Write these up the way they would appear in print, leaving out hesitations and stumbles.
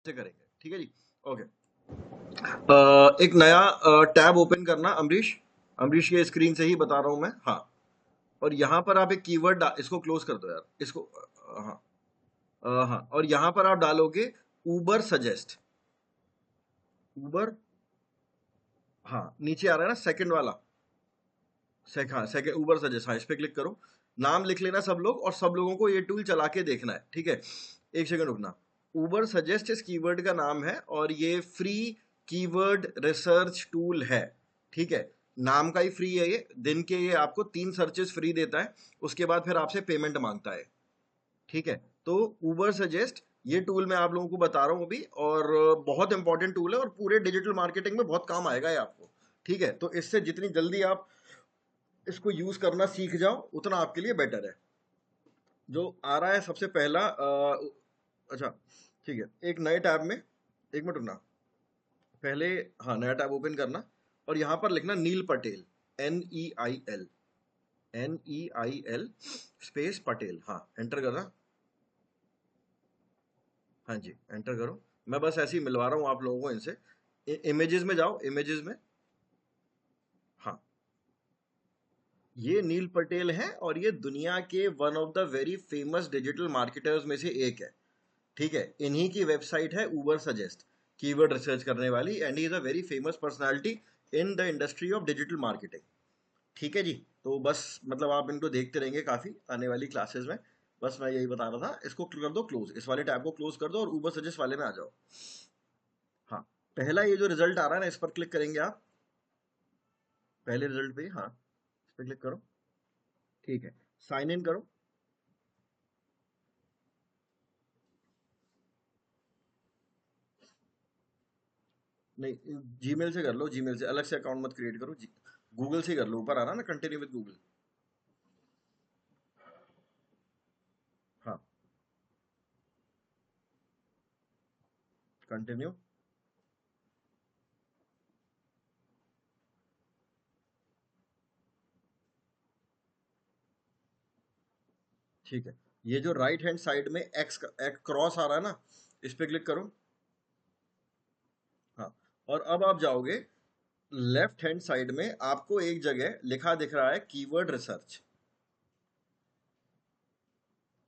से करेंगे, ठीक है जी। ओके, एक नया टैब ओपन करना अमरीश, अमरीश के स्क्रीन से ही बता रहा हूं मैं। हाँ, और यहाँ पर आप एक कीवर्ड, इसको क्लोज कर दो यार, इसको हाँ हाँ, और यहाँ पर आप डालोगे उबर सजेस्ट। उबर, हाँ नीचे आ रहा है ना सेकंड वाला, हाँ सेकंड उबर सजेस्ट, हाँ इस पे क्लिक करो। नाम लिख लेना सब लोग, और सब लोगों को ये टूल चला के देखना है, ठीक है। एक सेकंड रुकना। उबर सजेस्ट इस कीवर्ड का नाम है, और ये फ्री कीवर्ड रिसर्च टूल है, ठीक है। नाम का ही फ्री है ये, दिन के ये आपको 3 सर्चेस फ्री देता है, उसके बाद फिर आपसे पेमेंट मांगता है, ठीक है। तो उबर सजेस्ट ये टूल मैं आप लोगों को बता रहा हूं अभी, और बहुत इंपॉर्टेंट टूल है, और पूरे डिजिटल मार्केटिंग में बहुत काम आएगा ये आपको, ठीक है। तो इससे जितनी जल्दी आप इसको यूज करना सीख जाओ उतना आपके लिए बेटर है। जो आ रहा है सबसे पहला अच्छा ठीक है, एक नए टैब में, एक मिनट रुकना पहले, हाँ नया टैब ओपन करना, और यहां पर लिखना Neil Patel, NEIL, NEIL space Patel, हाँ एंटर करना। हाँ जी एंटर करो। मैं बस ऐसे ही मिलवा रहा हूँ आप लोगों को इनसे। इमेजेस में जाओ, इमेजेस में, हाँ ये नील पटेल है, और ये दुनिया के one of the very famous digital marketers में से एक है, ठीक है। इन्हीं की वेबसाइट है उबर सजेस्ट, कीवर्ड रिसर्च करने वाली, and he is a very famous personality in the industry of digital marketing, ठीक है जी। तो बस मतलब आप इनको देखते रहेंगे काफी आने वाली क्लासेस में। बस मैं यही बता रहा था, इसको कर दो क्लोज, इस वाले टैब को क्लोज कर दो, और उबर सजेस्ट वाले में आ जाओ। हाँ, पहला ये जो रिजल्ट आ रहा है ना, इस पर क्लिक करेंगे आप, पहले रिजल्ट पे, हाँ इस पर क्लिक करो, ठीक है। साइन इन करो। नहीं, जीमेल से कर लो, जीमेल से, अलग से अकाउंट मत क्रिएट करो, गूगल से कर लो, ऊपर आ रहा ना कंटिन्यू विद गूगल। हाँ, कंटिन्यू, ठीक है। ये जो राइट हैंड साइड में एक्स क्रॉस आ रहा है ना, इस पे क्लिक करो। हाँ, और अब आप जाओगे लेफ्ट हैंड साइड में, आपको एक जगह लिखा दिख रहा है keyword research,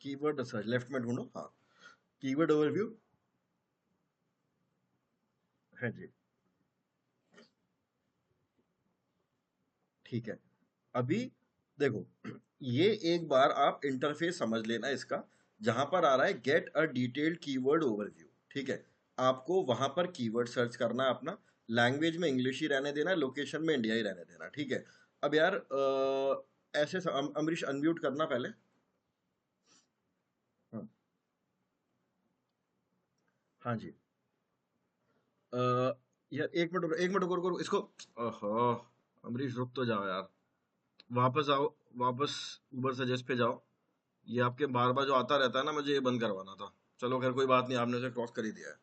keyword research left में ढूंढो, हाँ कीवर्ड ओवरव्यू, है जी, ठीक है। अभी देखो, ये एक बार आप इंटरफेस समझ लेना इसका, जहां पर आ रहा है get a detailed keyword overview, ठीक है। आपको वहां पर कीवर्ड सर्च करना है अपना, लैंग्वेज में इंग्लिश ही रहने देना, लोकेशन में इंडिया ही रहने देना, ठीक है। अब यार ऐसे अमरीश अनम्यूट करना पहले। हाँ, हाँ जी, अ, यार एक मिनट रुको रुको रुको, इसको, ओहो अमरीश रुक तो जाओ यार, वापस आओ, वापस ऊबर सजेस्ट पे जाओ। ये आपके बार बार जो आता रहता है ना, मुझे ये बंद करवाना था। चलो खैर कोई बात नहीं, आपने उसे क्रॉस कर ही दिया है,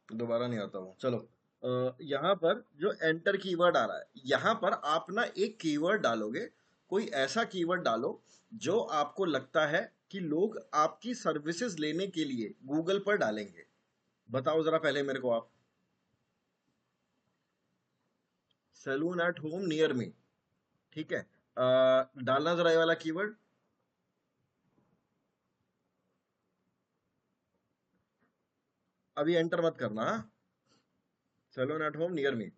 दोबारा नहीं आता वो, चलो। यहाँ पर जो एंटर कीवर्ड आ रहा है, यहाँ पर आप ना एक कीवर्ड डालोगे, कोई ऐसा कीवर्ड डालो जो आपको लगता है कि लोग आपकी सर्विसेज लेने के लिए गूगल पर डालेंगे। बताओ जरा पहले मेरे को आप। Salon at home near me, ठीक है। डालना जरा ये वाला कीवर्ड। अभी एंटर मत करना, salon at home near me.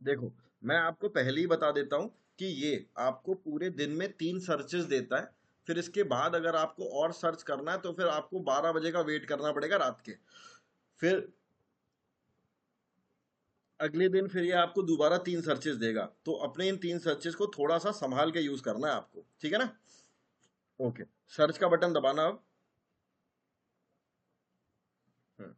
देखो, मैं आपको पहले ही बता देता हूं कि ये आपको पूरे दिन में 3 सर्चेस देता है। फिर इसके बाद अगर आपको और सर्च करना है तो फिर आपको 12 बजे का वेट करना पड़ेगा रात के। फिर अगले दिन फिर ये आपको दोबारा 3 सर्चेस देगा, तो अपने इन 3 सर्चेस को थोड़ा सा संभाल के यूज करना है आपको, ठीक है ना। ओके, सर्च का बटन दबाना अब। हम्म,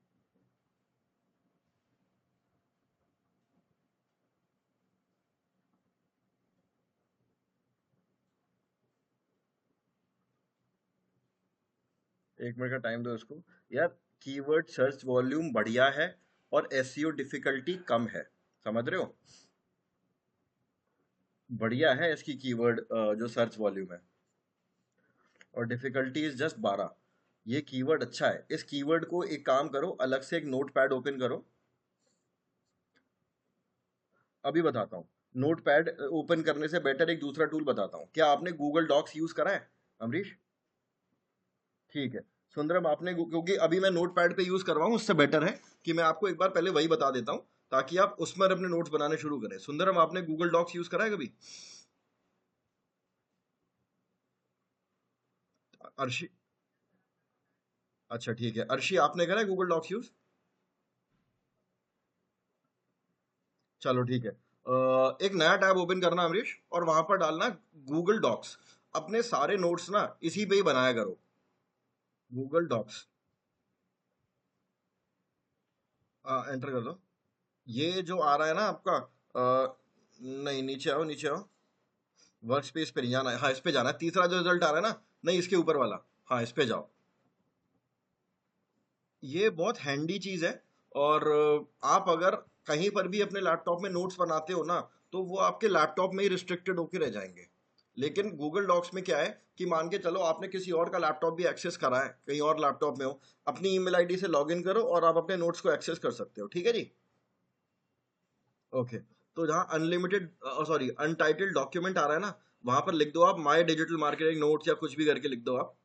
एक मिनट का टाइम दो इसको। यार, कीवर्ड सर्च वॉल्यूम बढ़िया है, और एसईओ डिफिकल्टी कम है, समझ रहे हो। बढ़िया है इसकी कीवर्ड जो सर्च वॉल्यूम है, और डिफिकल्टी इज जस्ट 12। ये कीवर्ड अच्छा है, इस कीवर्ड को एक काम करो, अलग से एक नोटपैड ओपन करो। अभी बताता हूँ। नोटपैड ओपन करने से बेटर एक दूसरा टूल बताता हूँ। क्या आपने गूगल डॉक्स यूज करा है अमरीश? ठीक है। सुंदरम आपने, क्योंकि अभी मैं नोटपैड पे यूज कर रहा हूँ, उससे बेटर है कि मैं आपको एक बार पहले वही बता देता हूँ ताकि आप उसमें अपने नोट्स बनाने शुरू करें। सुंदरम आपने गूगल डॉक्स यूज करा है कभी? अर्शी, अच्छा ठीक है। अर्शी आपने करा है गूगल डॉक्स यूज? चलो ठीक है। एक नया टैब ओपन करना अमरीश, और वहां पर डालना गूगल डॉक्स। अपने सारे नोट्स ना इसी पे ही बनाया करो, गूगल डॉक्स। एंटर कर दो। ये जो आ रहा है ना आपका, नहीं नीचे आओ, नीचे आओ। वर्क स्पेस पे नहीं जाना है, हाँ इस पे जाना है। तीसरा जो रिजल्ट आ रहा है ना, नहीं इसके ऊपर वाला, हाँ इस पे जाओ। ये बहुत हैंडी चीज है। और आप अगर कहीं पर भी अपने लैपटॉप में नोट्स बनाते हो ना, तो वो आपके लैपटॉप में ही रिस्ट्रिक्टेड होके रह जाएंगे। लेकिन गूगल डॉक्स में क्या है कि मान के चलो आपने किसी और का लैपटॉप भी एक्सेस करा है, कहीं और लैपटॉप में हो, अपनी ईमेल आईडी से लॉगिन करो और आप अपने नोट्स को एक्सेस कर सकते हो। ठीक है जी? ओके। तो जहाँ अनलिमिटेड, सॉरी अनटाइटल्ड डॉक्यूमेंट आ रहा है ना, वहां पर लिख दो आप माय डिजिटल मार्केटिंग नोट्स, या कुछ भी करके लिख दो आप।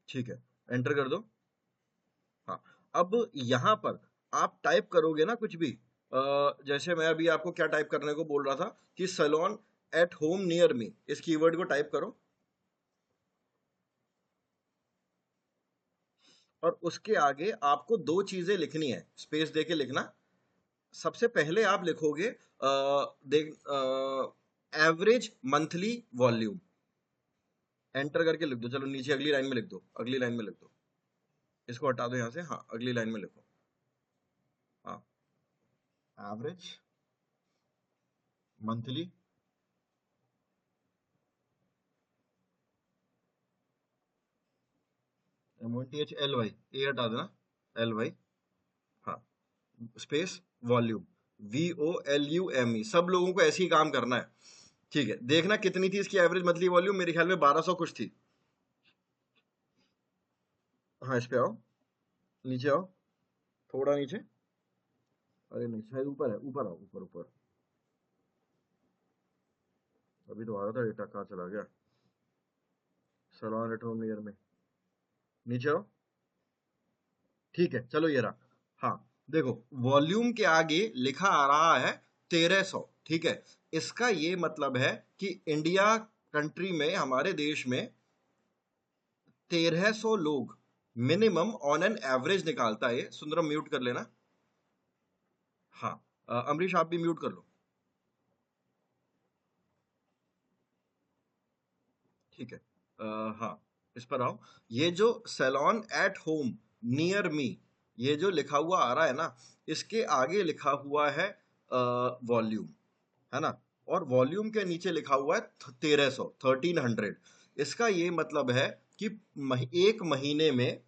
ठीक है, एंटर कर दो। हाँ। अब यहाँ पर आप टाइप करोगे ना कुछ भी, जैसे मैं अभी आपको क्या टाइप करने को बोल रहा था कि salon at home near me, इस कीवर्ड को टाइप करो। और उसके आगे आपको दो चीजें लिखनी है, स्पेस देके लिखना। सबसे पहले आप लिखोगे देख, एवरेज मंथली वॉल्यूम। एंटर करके लिख दो। चलो नीचे अगली लाइन में लिख दो, अगली लाइन में लिख दो। इसको हटा दो यहाँ से, हाँ अगली लाइन में लिखो। हाँ, एवरेज मंथली, MONTHLY, ए हटा देना, LY। हाँ, स्पेस वॉल्यूम, VOLUME। सब लोगों को ऐसे ही काम करना है। ठीक है, देखना कितनी थी इसकी एवरेज मंथली वॉल्यूम, मेरे ख्याल में 1200 कुछ थी। हाँ इस पे आओ, नीचे आओ, थोड़ा नीचे। अरे नहीं शायद ऊपर है, ऊपर आओ, ऊपर ऊपर। अभी तो आ रहा था डेटा, कहाँ चला गया? सलॉन एट होम नियर में, नीचे आओ। ठीक है, चलो ये रहा। हाँ, देखो वॉल्यूम के आगे लिखा आ रहा है 1300। ठीक है, इसका ये मतलब है कि इंडिया कंट्री में, हमारे देश में 1300 लोग मिनिमम ऑन एन एवरेज निकालता है। सुंदरम म्यूट कर लेना। हाँ, अमरीश आप भी म्यूट कर लो। ठीक है। हाँ, इस पर आओ। ये जो salon at home near me, ये जो लिखा हुआ आ रहा है ना, इसके आगे लिखा हुआ है वॉल्यूम, है ना? और वॉल्यूम के नीचे लिखा हुआ है 1300, 1300। इसका ये मतलब है कि एक महीने में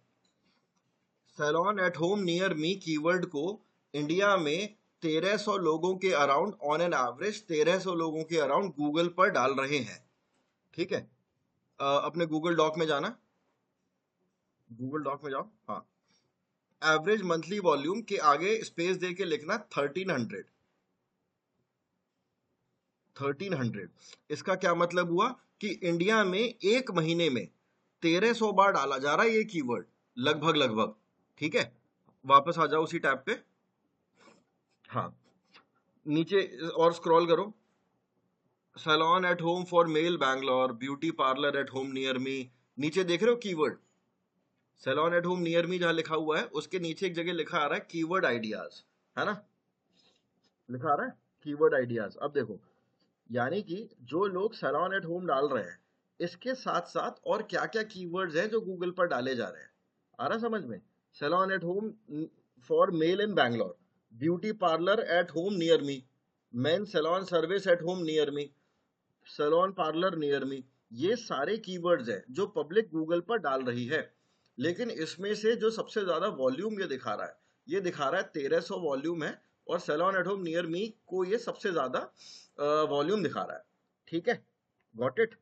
salon at home near me keyword को इंडिया में 1300 लोगों के अराउंड, ऑन एन एवरेज 1300 लोगों के अराउंड गूगल पर डाल रहे हैं। ठीक है। अपने गूगल डॉक में जाना, गूगल डॉक में जाओ। हाँ, एवरेज मंथली वॉल्यूम के आगे स्पेस दे के लिखना 1300। 1300। इसका क्या मतलब हुआ कि इंडिया में एक महीने में 1300 बार डाला जा रहा है ये कीवर्ड, लगभग लगभग। ठीक है, वापस आ जाओ उसी टैब पे। हाँ, नीचे और स्क्रॉल करो। Salon at home for mail Bangalore, beauty parlour at home near मी। नीचे देख रहे हो keyword salon at home near मी, जहां लिखा हुआ है उसके नीचे एक जगह लिखा आ रहा है कीवर्ड आइडियाज, है ना? लिखा आ रहा है कीवर्ड आइडियाज। अब देखो, यानी कि जो लोग सैलॉन एट होम डाल रहे हैं, इसके साथ साथ और क्या क्या कीवर्ड्स हैं जो गूगल पर डाले जा रहे हैं, आ रहा समझ में? Salon at home for male in Bangalore, beauty parlour at home near me, men salon service at home near me, salon parlour near me. ये सारे कीवर्ड्स हैं जो पब्लिक गूगल पर डाल रही है। लेकिन इसमें से जो सबसे ज्यादा वॉल्यूम ये दिखा रहा है, ये दिखा रहा है 1300 वॉल्यूम है, और सैलॉन एट होम नियर मी को ये सबसे ज्यादा वॉल्यूम दिखा रहा है। ठीक है, गॉट इट।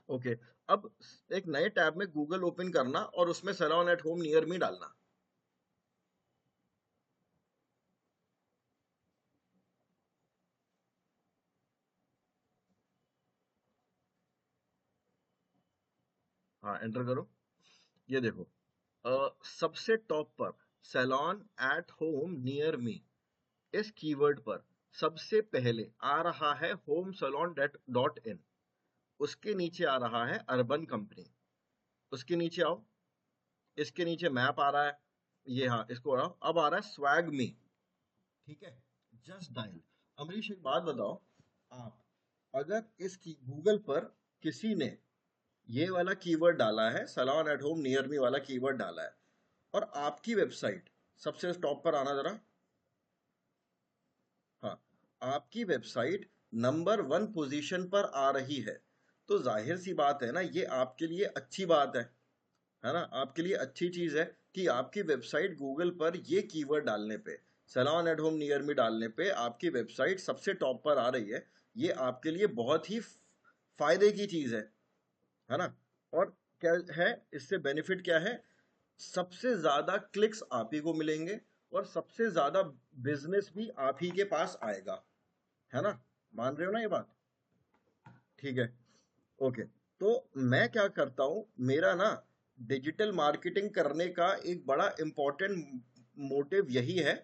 ओके, अब एक नए टैब में गूगल ओपन करना और उसमें सैलॉन एट होम नियर मी डालना। हाँ, एंटर करो। ये देखो, सबसे टॉप पर salon at home near me, इस कीवर्ड पर सबसे पहले आ रहा है होम सैलॉन डॉट इन, उसके नीचे आ रहा है अर्बन कंपनी, उसके नीचे आओ, इसके नीचे मैप आ रहा है, ये हाँ इसको आओ, अब आ रहा है स्वैग मी। ठीक है, जस्ट डायल। अमरीश एक बात बताओ, आप अगर इस की गूगल पर किसी ने ये वाला कीवर्ड डाला है, salon at home near me वाला कीवर्ड डाला है, और आपकी वेबसाइट सबसे टॉप पर आना जरा, हाँ, आपकी वेबसाइट नंबर 1 पोजीशन पर आ रही है, तो जाहिर सी बात है ना, ये आपके लिए अच्छी बात है ना, आपके लिए अच्छी चीज है कि आपकी वेबसाइट गूगल पर ये कीवर्ड डालने पे, salon at home near me डालने पे आपकी वेबसाइट सबसे टॉप पर आ रही है। ये आपके लिए बहुत ही फायदे की चीज है ना। और क्या है इससे बेनिफिट क्या है, सबसे ज्यादा क्लिक्स आप ही को मिलेंगे, और सबसे ज्यादा बिजनेस भी आप ही के पास आएगा, है ना। मान रहे हो ना ये बात? ठीक है, ओके। तो मैं क्या करता हूं, मेरा ना डिजिटल मार्केटिंग करने का एक बड़ा इंपॉर्टेंट मोटिव यही है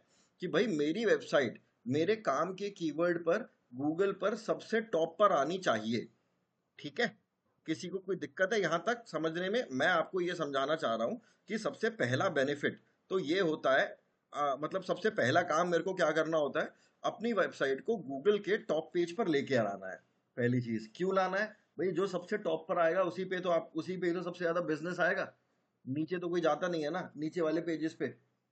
कि भाई मेरी वेबसाइट मेरे काम के कीवर्ड पर गूगल पर सबसे टॉप पर आनी चाहिए। ठीक है, किसी को कोई दिक्कत है यहां तक समझने में? मैं आपको ये समझाना चाह रहा हूं कि सबसे पहला बेनिफिट तो ये होता है, मतलब सबसे पहला काम मेरे को क्या करना होता है, अपनी वेबसाइट को गूगल के टॉप पेज पर लेके आना है। पहली चीज क्यों लाना है भाई, जो सबसे टॉप पर आएगा उसी पे तो आप, उसी पे तो सबसे ज्यादा बिजनेस आएगा। नीचे तो कोई जाता नहीं है ना, नीचे वाले पेजेस पे,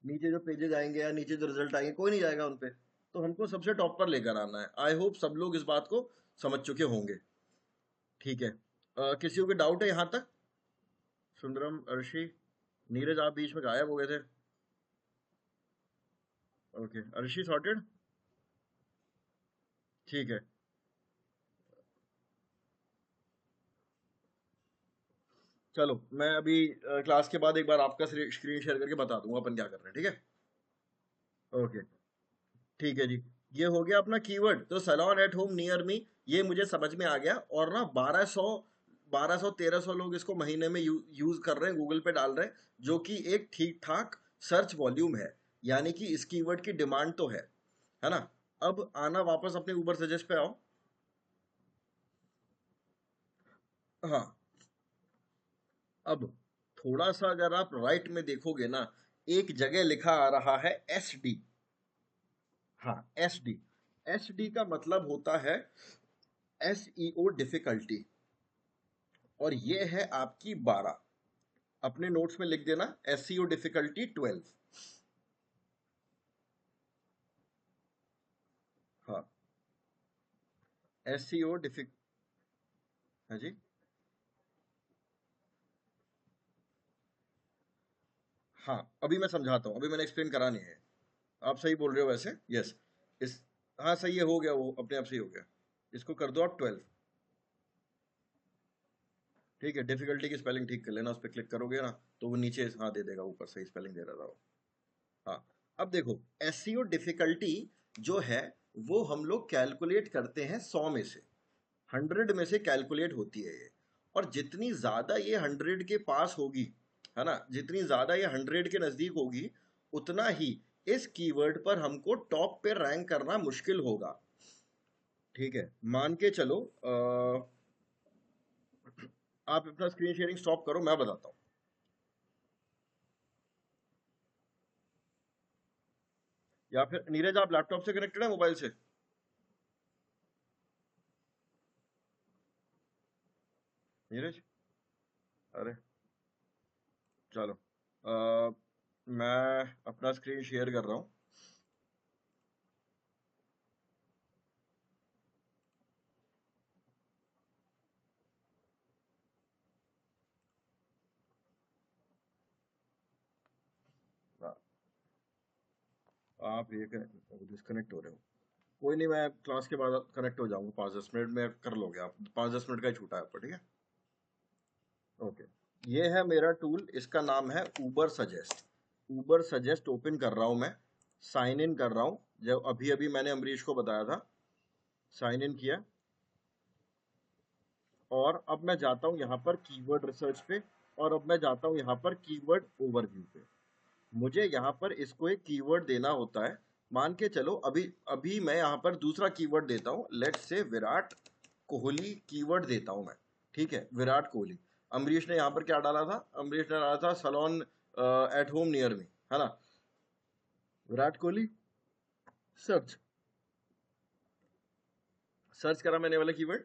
नीचे जो पेजेस आएंगे या नीचे जो रिजल्ट आएंगे कोई नहीं जाएगा उन पे। तो हमको सबसे टॉप पर लेकर आना है। आई होप सब लोग इस बात को समझ चुके होंगे। ठीक है, किसी को डाउट है यहां तक? सुंदरम, अर्शी, नीरज, आप बीच में गायब हो गए थे। Okay, Arshi sorted. ठीक है, चलो मैं अभी क्लास के बाद एक बार आपका स्क्रीन शेयर करके बता दूंगा अपन क्या कर रहे हैं। ठीक है, ओके, ठीक है जी। ये हो गया अपना कीवर्ड, तो salon at home near me ये मुझे समझ में आ गया। और ना 1200 लोग इसको महीने में यूज कर रहे हैं, गूगल पे डाल रहे हैं, जो कि एक ठीक ठाक सर्च वॉल्यूम है, यानी कि इस कीवर्ड की डिमांड तो है ना। अब आना वापस अपने ऊबर सजेस्ट पे आओ। हाँ, अब थोड़ा सा अगर आप राइट में देखोगे ना, एक जगह लिखा आ रहा है एस डी। हाँ, एस डी। एस डी का मतलब होता है एसईओ डिफिकल्टी, और ये है आपकी 12। अपने नोट्स में लिख देना एसईओ डिफिकल्टी 12। हाँ, एसईओ डिफिक हाँ जी, हाँ अभी मैं समझाता हूँ, अभी मैंने एक्सप्लेन करा नहीं है। आप सही बोल रहे हो वैसे, यस। इस हाँ सही है, हो गया, वो अपने आप सही हो गया। इसको कर दो आप 12। ठीक है, डिफिकल्टी की स्पेलिंग ठीक कर लेना, उस पर क्लिक करोगे ना तो वो नीचे हाँ दे देगा, ऊपर सही स्पेलिंग दे रहा था वो। हाँ, अब देखो एसईओ डिफिकल्टी जो है वो हम लोग कैलकुलेट करते हैं 100 में से, 100 में से कैलकुलेट होती है ये। और जितनी ज्यादा ये 100 के पास होगी, है ना, जितनी ज्यादा ये 100 के नजदीक होगी, उतना ही इस कीवर्ड पर हमको टॉप पे रैंक करना मुश्किल होगा। ठीक है, मान के चलो, आप अपना स्क्रीन शेयरिंग स्टॉप करो, मैं बताता हूँ। या फिर नीरज आप लैपटॉप से कनेक्टेड है मोबाइल से? नीरज, अरे चलो, मैं अपना स्क्रीन शेयर कर रहा हूँ। हाँ, आप ये डिस्कनेक्ट हो रहे हो। कोई नहीं, मैं क्लास के बाद कनेक्ट हो जाऊंगा 5-10 मिनट में, कर लोगे आप। 5-10 मिनट का ही छूटा है आपका, ठीक है। ओके, ये है मेरा टूल, इसका नाम है Uber suggest. Uber suggest open कर रहा हूं मैं, साइन इन कर रहा हूं। जब अभी अभी मैंने अमरीश को बताया था, साइन इन किया, और अब मैं जाता हूं यहां पर कीवर्ड रिसर्च पे, और अब मैं जाता हूं यहां पर कीवर्ड ओवरव्यू पे। मुझे यहाँ पर इसको एक कीवर्ड देना होता है। मान के चलो अभी अभी मैं यहाँ पर दूसरा कीवर्ड देता हूँ, let's say Virat Kohli keyword देता हूँ मैं, ठीक है, विराट कोहली। अमरीश ने यहाँ पर क्या डाला था? अमरीश ने डाला था सलोन एट होम नियर मी, है ना। विराट कोहली, सर्च, सर्च करा मैंने वाला कीवर्ड।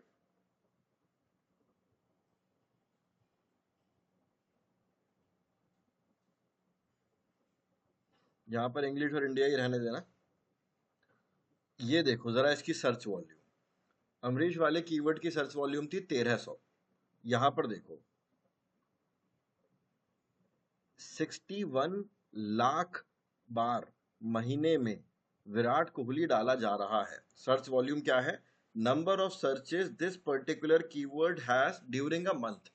यहाँ पर इंग्लिश और इंडिया ही रहने देना। ये देखो जरा इसकी सर्च वॉल्यूम, अमरीश वाले कीवर्ड की सर्च वॉल्यूम थी 1300। यहाँ पर देखो 61 लाख बार महीने में विराट कोहली डाला जा रहा है। सर्च वॉल्यूम क्या है? Number of searches this particular keyword has during a month,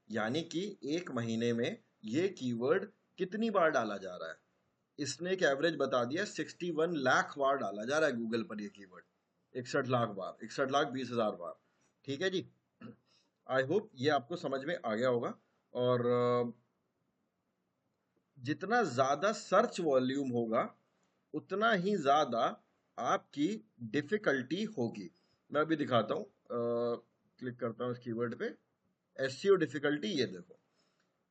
यानी कि एक महीने में ये कीवर्ड कितनी बार डाला जा रहा है। इसने एक एवरेज बता दिया, 61 लाख बार डाला जा रहा है गूगल पर ये कीवर्ड। 61 लाख बार, 61,20,000 बार, ठीक है जी। आई होप ये आपको समझ में आ गया होगा। और जितना ज्यादा सर्च वॉल्यूम होगा उतना ही ज्यादा आपकी डिफिकल्टी होगी। मैं अभी दिखाता हूं, क्लिक करता हूं इस कीवर्ड पे, एसईओ डिफिकल्टी। ये देखो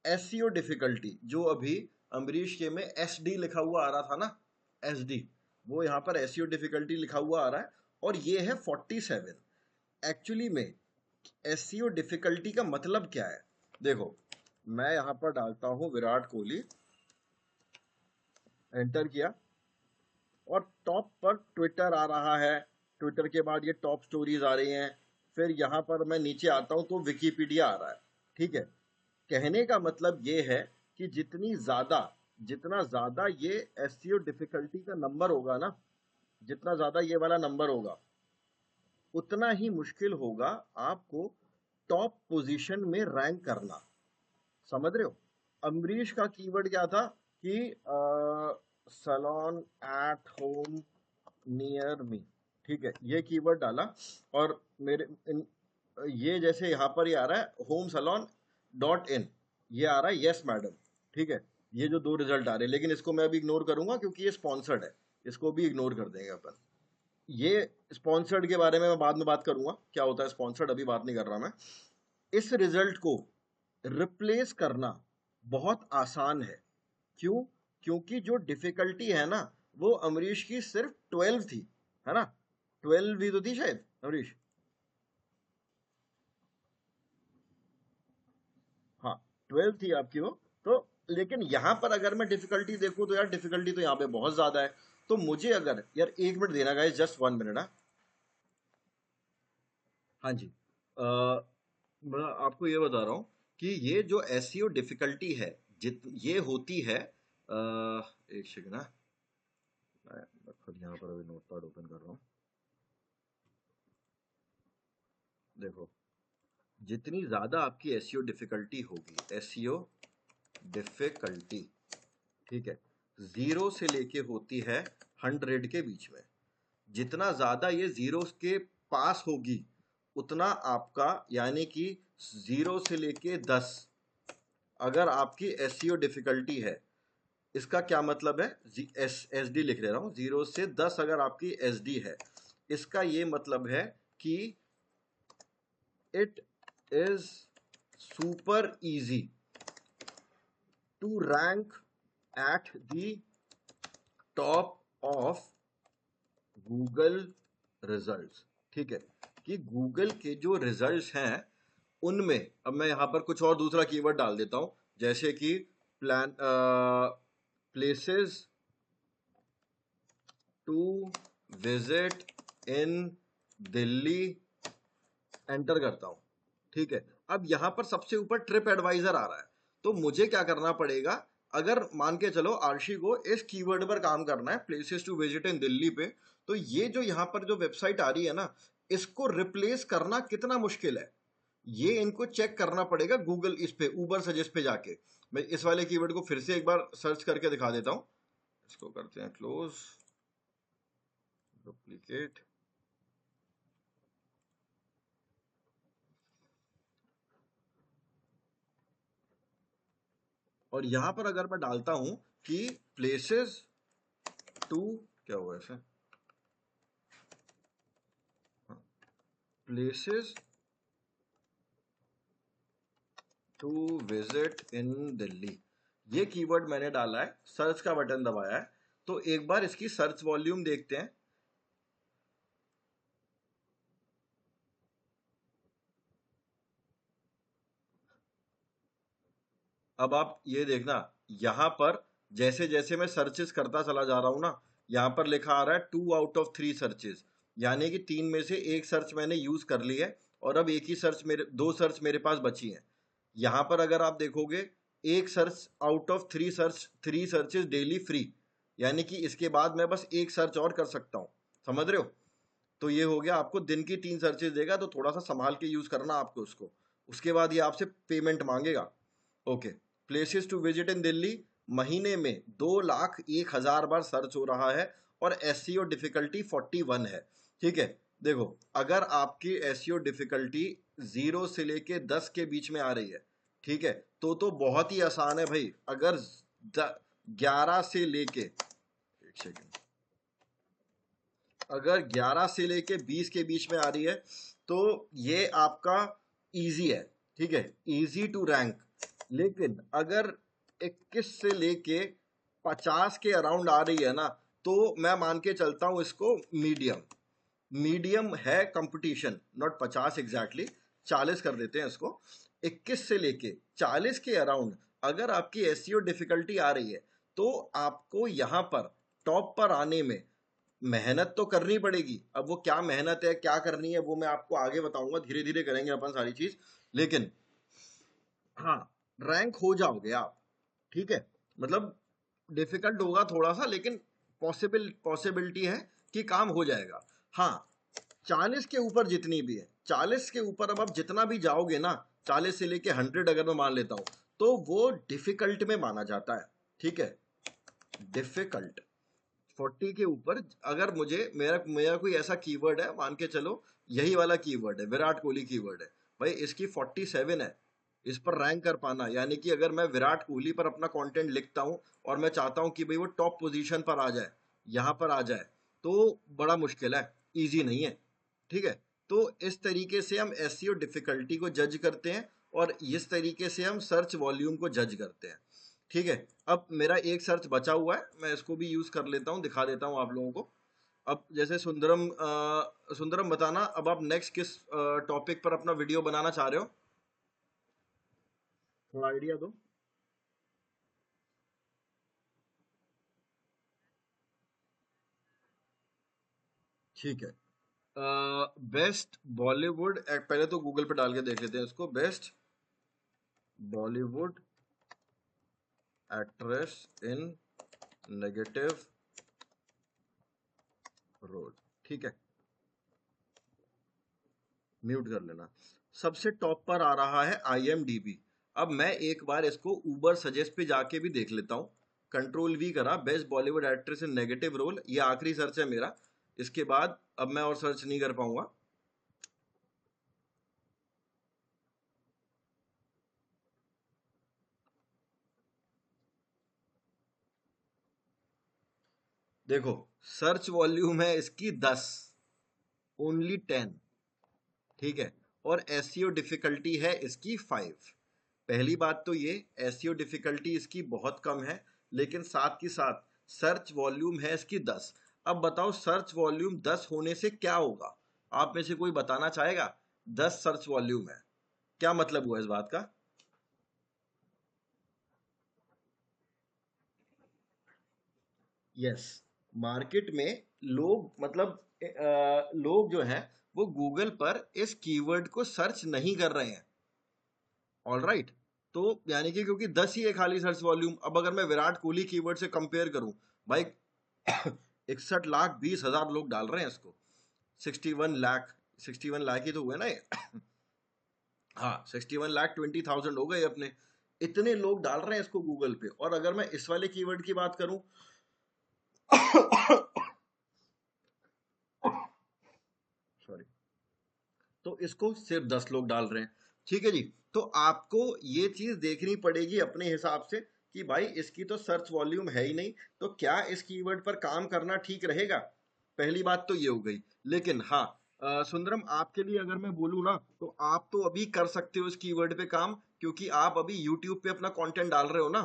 एसईओ डिफिकल्टी, जो अभी अमरीश के में एसडी लिखा हुआ आ रहा था ना, एसडी, वो यहाँ पर एसईओ डिफिकल्टी लिखा हुआ आ रहा है, और ये है 47। एक्चुअली में एसईओ डिफिकल्टी का मतलब क्या है? देखो मैं यहाँ पर डालता हूं विराट कोहली, एंटर किया, और टॉप पर ट्विटर आ रहा है, ट्विटर के बाद ये टॉप स्टोरीज आ रही हैं, फिर यहाँ पर मैं नीचे आता हूँ तो विकीपीडिया आ रहा है, ठीक है। कहने का मतलब ये है कि जितना ज्यादा ये एसईओ डिफिकल्टी का नंबर होगा ना, जितना ज्यादा ये वाला नंबर होगा, उतना ही मुश्किल होगा आपको टॉप पोजीशन में रैंक करना। समझ रहे हो? अमरीश का कीवर्ड क्या था कि salon eight home near me, ठीक है, ये कीवर्ड डाला, और ये जैसे यहाँ पर ये आ रहा है होम सलोन डॉट इन, ये आ रहा है यस मैडम, ठीक है। ये जो दो रिजल्ट आ रहे हैं, लेकिन इसको मैं अभी इग्नोर करूंगा क्योंकि ये स्पॉन्सर्ड है, इसको भी इग्नोर कर देंगे अपन। ये स्पॉन्सर्ड के बारे में मैं बाद में बात करूंगा, क्या होता है स्पॉन्सर्ड, अभी बात नहीं कर रहा मैं। इस रिजल्ट को रिप्लेस करना बहुत आसान है। क्यों? क्योंकि जो डिफिकल्टी है ना, वो अमरीश की सिर्फ 12 थी, है ना। 12 भी तो थी शायद अमरीश, हाँ 12 थी आपकी वो। तो लेकिन यहां पर अगर मैं डिफिकल्टी देखूं तो यार डिफिकल्टी तो यहाँ पे बहुत ज्यादा है। तो मुझे अगर यार 1 मिनट देना गाइस, जस्ट 1 मिनट। हाँ जी, मैं आपको ये बता रहा हूँ कि ये जो एसईओ डिफिकल्टी है, जित ये होती है, एक सेकंड ना, मैं खुद यहाँ पर अभी नोटपैड ओपन कर रहा हूँ। देखो जितनी ज्यादा आपकी एसईओ डिफिकल्टी होगी, एसईओ डिफिकल्टी, ठीक है, 0 से लेके होती है 100 के बीच में। जितना ज्यादा ये 0 के पास होगी उतना आपका, यानी कि 0 से लेके 10 अगर आपकी एसईओ डिफिकल्टी है, इसका क्या मतलब है? एस डी लिख ले रहा हूं, 0 से 10 अगर आपकी एस डी है, इसका ये मतलब है कि it is super easy to rank at the top of Google results, ठीक है। कि गूगल के जो रिजल्ट्स हैं उनमें, अब मैं यहां पर कुछ और दूसरा कीवर्ड डाल देता हूं, जैसे कि places to visit in Delhi, enter करता हूं, ठीक है। अब यहां पर सबसे ऊपर ट्रिप एडवाइजर आ रहा है, तो मुझे क्या करना पड़ेगा? अगर मान के चलो आर्शी को इस कीवर्ड पर काम करना है, places to visit in Delhi पे, तो ये जो यहाँ पर जो वेबसाइट आ रही है ना, इसको रिप्लेस करना कितना मुश्किल है, ये इनको चेक करना पड़ेगा गूगल इस पे उबर सजेस्ट पे जाके। मैं इस वाले कीवर्ड को फिर से एक बार सर्च करके दिखा देता हूं, इसको करते हैं क्लोज, डुप्लीकेट, और यहां पर अगर मैं डालता हूं कि प्लेसेस टू, क्या हुआ ऐसे, places to visit in Delhi, ये कीवर्ड मैंने डाला है, सर्च का बटन दबाया है, तो एक बार इसकी सर्च वॉल्यूम देखते हैं। अब आप ये देखना, यहां पर जैसे जैसे मैं सर्चेस करता चला जा रहा हूं ना, यहां पर लिखा आ रहा है 2 आउट ऑफ 3 सर्चेस, यानी कि 3 में से एक सर्च मैंने यूज कर ली है और अब एक ही सर्च मेरे, 2 सर्च मेरे पास बची हैं। यहां पर अगर आप देखोगे, एक search out of 3 searches daily free, यानी कि इसके बाद मैं बस एक सर्च और कर सकता हूं, समझ रहे हो? तो ये हो गया, आपको दिन की 3 सर्चेस देगा, तो थोड़ा सा संभाल के यूज करना आपको उसको, उसके बाद ये आपसे पेमेंट मांगेगा। Okay, places to visit in Delhi महीने में 2,01,000 बार सर्च हो रहा है और एसईओ डिफिकल्टी 41 है। ठीक है, देखो अगर आपकी एसईओ डिफिकल्टी 0 से लेके 10 के बीच में आ रही है, ठीक है, तो बहुत ही आसान है भाई। अगर 11 से लेके, एक सेकेंड, अगर 11 से लेके 20 के बीच में आ रही है तो ये आपका इजी है, ठीक है, इजी टू रैंक। लेकिन अगर 21 से लेके 50 के अराउंड आ रही है ना, तो मैं मान के चलता हूं इसको मीडियम, मीडियम है कंपटीशन, नॉट 50 एग्जैक्टली, 40 कर देते हैं इसको। 21 से लेके 40 के अराउंड अगर आपकी एसईओ डिफिकल्टी आ रही है, तो आपको यहां पर टॉप पर आने में मेहनत तो करनी पड़ेगी। अब वो क्या मेहनत है, क्या करनी है, वो मैं आपको आगे बताऊंगा, धीरे धीरे करेंगे अपन सारी चीज। लेकिन हाँ, रैंक हो जाओगे आप, ठीक है, मतलब डिफिकल्ट होगा थोड़ा सा, लेकिन पॉसिबिलिटी है कि काम हो जाएगा। हाँ, 40 के ऊपर जितनी भी है, 40 के ऊपर अब आप जितना भी जाओगे ना, 40 से लेके 100 अगर मैं मान लेता हूं, तो वो डिफिकल्ट में माना जाता है, ठीक है, डिफिकल्ट। 40 के ऊपर अगर मुझे, मेरा मेरा कोई ऐसा कीवर्ड है, मान के चलो यही वाला कीवर्ड है, विराट कोहली कीवर्ड है भाई, इसकी 47 है, इस पर रैंक कर पाना, यानी कि अगर मैं विराट कोहली पर अपना कंटेंट लिखता हूं और मैं चाहता हूं कि भाई वो टॉप पोजीशन पर आ जाए, यहां पर आ जाए, तो बड़ा मुश्किल है, इजी नहीं है, ठीक है। तो इस तरीके से हम एसईओ डिफिकल्टी को जज करते हैं और इस तरीके से हम सर्च वॉल्यूम को जज करते हैं, ठीक है। अब मेरा एक सर्च बचा हुआ है, मैं इसको भी यूज कर लेता हूँ, दिखा देता हूँ आप लोगों को। अब जैसे सुंदरम बताना, अब आप नेक्स्ट किस टॉपिक पर अपना वीडियो बनाना चाह रहे हो, थोड़ा आइडिया दो। ठीक है, बेस्ट बॉलीवुड, पहले तो गूगल पे डाल के देख लेते हैं इसको, best Bollywood actress in negative role, ठीक है, म्यूट कर लेना। सबसे टॉप पर आ रहा है IMDb। अब मैं एक बार इसको उबर सजेस्ट पे जाके भी देख लेता हूँ, कंट्रोल वी करा, best Bollywood actress in negative role, ये आखिरी सर्च है मेरा, इसके बाद अब मैं और सर्च नहीं कर पाऊंगा। देखो, सर्च वॉल्यूम है इसकी 10, ओनली 10, ठीक है, और एसईओ डिफिकल्टी है इसकी 5। पहली बात तो ये, एसईओ डिफिकल्टी इसकी बहुत कम है, लेकिन साथ के साथ सर्च वॉल्यूम है इसकी 10। अब बताओ सर्च वॉल्यूम 10 होने से क्या होगा, आप में से कोई बताना चाहेगा? 10 सर्च वॉल्यूम है, क्या मतलब हुआ इस बात का? यस, मार्केट में लोग, मतलब लोग जो हैं वो गूगल पर इस कीवर्ड को सर्च नहीं कर रहे हैं, ऑल राइट। तो यानी कि क्योंकि 10 ही है खाली सर्च वॉल्यूम। अब अगर मैं विराट कोहली कीवर्ड से कंपेयर करूं, भाई 61,20,000 लोग डाल रहे हैं इसको। 61 लाख ही तो हुए ना ये। हाँ, 61,20,000 हो गए अपने। इतने लोग डाल रहे हैं इसको गूगल पे। और अगर मैं इस वाले कीवर्ड की बात करूं सॉरी, तो इसको सिर्फ 10 लोग डाल रहे हैं। ठीक है जी। तो आपको ये चीज देखनी पड़ेगी अपने हिसाब से कि भाई इसकी तो सर्च वॉल्यूम है ही नहीं, तो क्या इस कीवर्ड पर काम करना ठीक रहेगा। पहली बात तो ये हो गई। लेकिन हाँ, सुंदरम आपके लिए अगर मैं बोलूँ ना, तो आप तो अभी कर सकते हो इस कीवर्ड पे काम, क्योंकि आप अभी यूट्यूब पे अपना कंटेंट डाल रहे हो ना।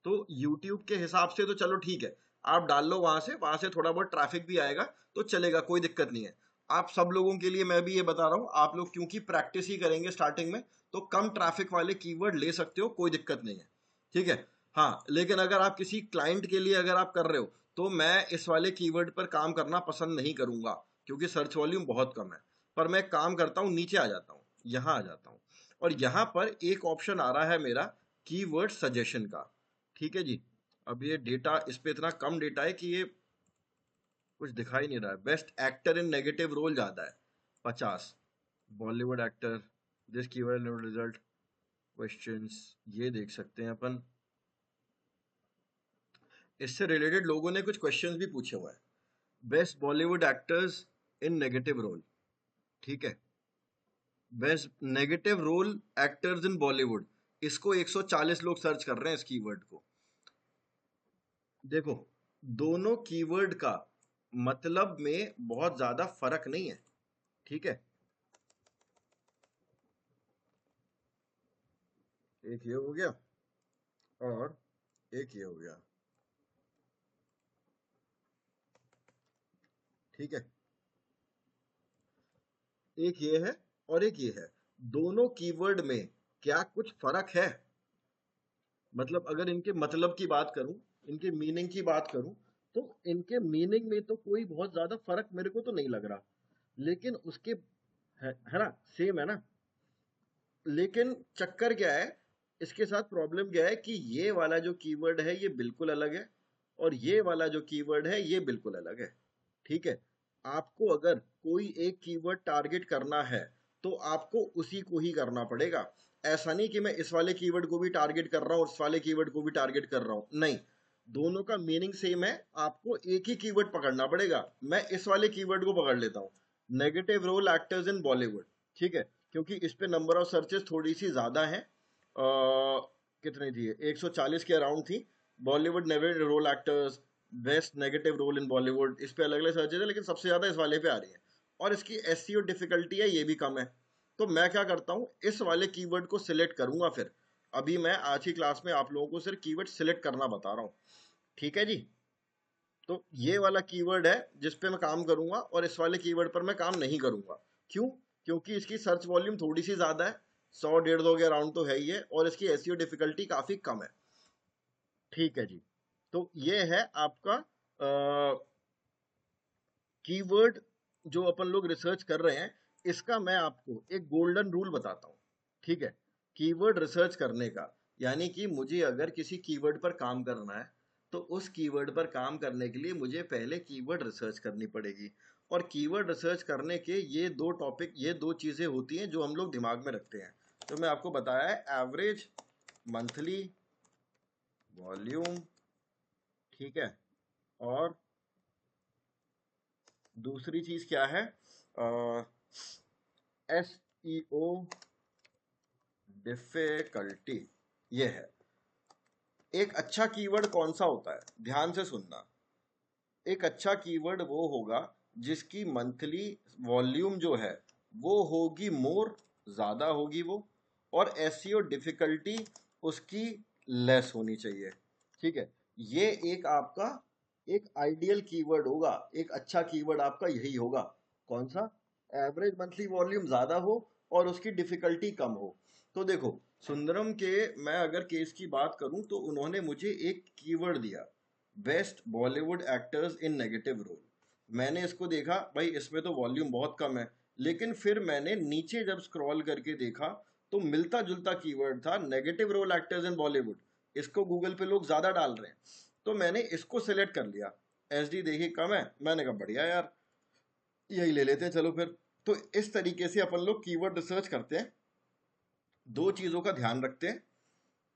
तो YouTube के हिसाब से तो चलो ठीक है, आप डाल लो वहां से थोड़ा बहुत ट्रैफिक भी आएगा तो चलेगा, कोई दिक्कत नहीं है। आप सब लोगों के लिए मैं भी ये बता रहा हूँ, आप लोग क्योंकि प्रैक्टिस ही करेंगे स्टार्टिंग में, तो कम ट्रैफिक वाले कीवर्ड ले सकते हो, कोई दिक्कत नहीं है। ठीक है। हाँ, लेकिन अगर आप किसी क्लाइंट के लिए अगर आप कर रहे हो, तो मैं इस वाले कीवर्ड पर काम करना पसंद नहीं करूंगा, क्योंकि सर्च वॉल्यूम बहुत कम है। पर मैं काम करता हूँ, नीचे आ जाता हूँ, यहाँ आ जाता हूँ, और यहाँ पर एक ऑप्शन आ रहा है मेरा कीवर्ड सजेशन का। ठीक है जी। अब ये डेटा, इस पे इतना कम डेटा है कि ये कुछ दिखाई नहीं रहा है। Best actor in negative role ज्यादा है, 50। Bollywood actor, this keyword result questions, ये देख सकते हैं अपन। इससे रिलेटेड लोगों ने कुछ क्वेश्चंस भी पूछे हुए हैं। Best Bollywood actors in negative role. ठीक है। Best negative role actors in Bollywood, इसको 140 लोग सर्च कर रहे हैं इस कीवर्ड को। देखो, दोनों कीवर्ड का मतलब में बहुत ज्यादा फर्क नहीं है। ठीक है। एक ये हो गया और एक ये हो गया। ठीक है। एक ये है और एक ये है। दोनों कीवर्ड में क्या कुछ फर्क है? मतलब अगर इनके मतलब की बात करूं, इनके मीनिंग की बात करूं, तो इनके मीनिंग में तो कोई बहुत ज्यादा फर्क मेरे को तो नहीं लग रहा। लेकिन उसके है ना, सेम है ना। लेकिन चक्कर क्या है, इसके साथ प्रॉब्लम क्या है कि ये वाला जो कीवर्ड है ये बिल्कुल अलग है, और ये वाला जो कीवर्ड है ये बिल्कुल अलग है। ठीक है। आपको अगर कोई एक कीवर्ड टारगेट करना है, तो आपको उसी को ही करना पड़ेगा। ऐसा नहीं कि मैं इस वाले कीवर्ड को भी टारगेट कर रहा हूं और इस वाले कीवर्ड को भी टारगेट कर रहा हूं, नहीं। दोनों का मीनिंग सेम है, आपको एक ही कीवर्ड पकड़ना पड़ेगा। मैं इस वाले कीवर्ड को पकड़ लेता हूं, negative role actors in Bollywood. ठीक है। क्योंकि इस पे नंबर ऑफ सर्चेस थोड़ी सी ज्यादा है। कितनी थी, 140 के अराउंड थी। Bollywood negative role actors, best negative role in Bollywood, इस पे अलग अलग सर्चेस है, लेकिन सबसे ज्यादा इस वाले पे आ रही है। और इसकी एसईओ डिफिकल्टी है, ये भी कम है। तो मैं क्या करता हूँ, इस वाले कीवर्ड को सिलेक्ट करूंगा। फिर अभी मैं आज की क्लास में आप लोगों को सिर्फ कीवर्ड सिलेक्ट करना बता रहा हूँ। ठीक है जी। तो ये वाला कीवर्ड है जिस पे मैं काम करूंगा, और इस वाले कीवर्ड पर मैं काम नहीं करूंगा। क्यों? क्योंकि इसकी सर्च वॉल्यूम थोड़ी सी ज्यादा है, 100 150 के अराउंड तो है ही है, और इसकी एसईओ डिफिकल्टी काफी कम है। ठीक है जी। तो ये है आपका कीवर्ड जो अपन लोग रिसर्च कर रहे हैं। इसका मैं आपको एक गोल्डन रूल बताता हूँ। ठीक है। कीवर्ड रिसर्च करने का, यानी कि मुझे अगर किसी कीवर्ड पर काम करना है, तो उस कीवर्ड पर काम करने के लिए मुझे पहले कीवर्ड रिसर्च करनी पड़ेगी। और कीवर्ड रिसर्च करने के ये दो टॉपिक, ये दो चीजें होती हैं जो हम लोग दिमाग में रखते हैं। तो मैं आपको बताया है, एवरेज मंथली वॉल्यूम। ठीक है। और दूसरी चीज क्या है, एसईओ डिफिकल्टी, ये है। एक अच्छा कीवर्ड कौन सा होता है, ध्यान से सुनना। एक अच्छा कीवर्ड वो होगा जिसकी मंथली वॉल्यूम जो है वो होगी मोर, ज्यादा होगी वो, और एसईओ डिफिकल्टी उसकी लेस होनी चाहिए। ठीक है। ये एक आपका एक आइडियल कीवर्ड होगा, एक अच्छा कीवर्ड आपका यही होगा। कौन सा? एवरेज मंथली वॉल्यूम ज्यादा हो और उसकी डिफिकल्टी कम हो। तो देखो, सुंदरम के मैं अगर केस की बात करूं, तो उन्होंने मुझे एक कीवर्ड दिया, best Bollywood actors in negative role. मैंने इसको देखा, भाई इसमें तो वॉल्यूम बहुत कम है। लेकिन फिर मैंने नीचे जब स्क्रॉल करके देखा, तो मिलता जुलता कीवर्ड था, negative role actors in Bollywood, इसको गूगल पे लोग ज्यादा डाल रहे हैं, तो मैंने इसको सिलेक्ट कर लिया। एसडी देखी कम है, मैंने कहा बढ़िया यार, यही ले लेते हैं चलो फिर। तो इस तरीके से अपन लोग कीवर्ड रिसर्च करते हैं, दो चीजों का ध्यान रखते हैं,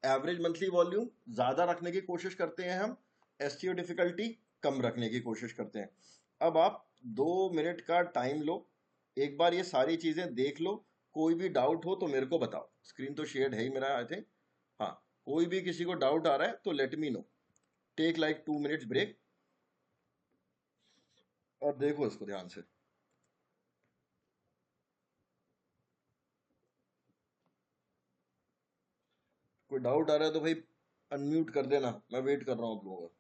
एवरेज मंथली वॉल्यूम ज्यादा रखने की कोशिश करते हैं हम, एसईओ डिफिकल्टी कम रखने की कोशिश करते हैं। अब आप 2 मिनट का टाइम लो, एक बार ये सारी चीजें देख लो, कोई भी डाउट हो तो मेरे को बताओ, स्क्रीन तो शेयर है ही मेरा आई थिंक। हाँ, कोई भी किसी को डाउट आ रहा है तो let me know, take like 2 minutes break और देखो इसको ध्यान से। कोई डाउट आ रहा है तो भाई अनम्यूट कर देना, मैं वेट कर रहा हूँ आप लोगों का।